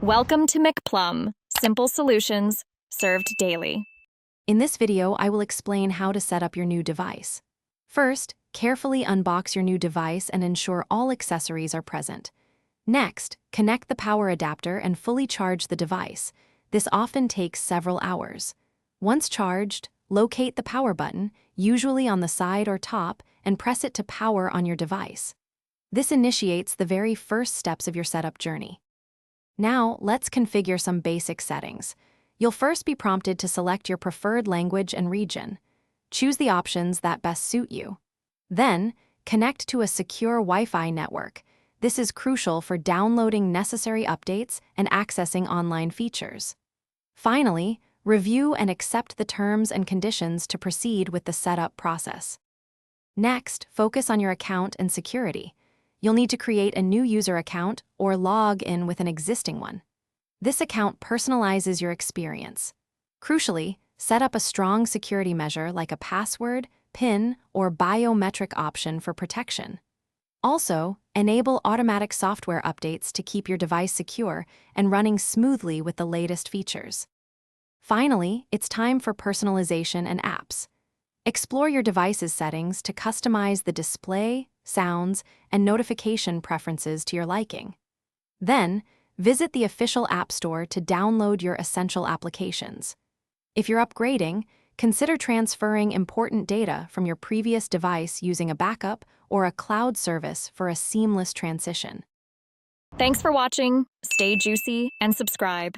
Welcome to McPlum, simple solutions served daily. In this video, I will explain how to set up your new device. First, carefully unbox your new device and ensure all accessories are present. Next, connect the power adapter and fully charge the device. This often takes several hours. Once charged, locate the power button, usually on the side or top, and press it to power on your device. This initiates the very first steps of your setup journey. Now, let's configure some basic settings. You'll first be prompted to select your preferred language and region. Choose the options that best suit you. Then, connect to a secure Wi-Fi network. This is crucial for downloading necessary updates and accessing online features. Finally, review and accept the terms and conditions to proceed with the setup process. Next, focus on your account and security. You'll need to create a new user account or log in with an existing one. This account personalizes your experience. Crucially, set up a strong security measure like a password, PIN, or biometric option for protection. Also, enable automatic software updates to keep your device secure and running smoothly with the latest features. Finally, it's time for personalization and apps. Explore your device's settings to customize the display, sounds, and notification preferences to your liking. Then, visit the official App Store to download your essential applications. If you're upgrading, consider transferring important data from your previous device using a backup or a cloud service for a seamless transition. Thanks for watching. Stay juicy and subscribe.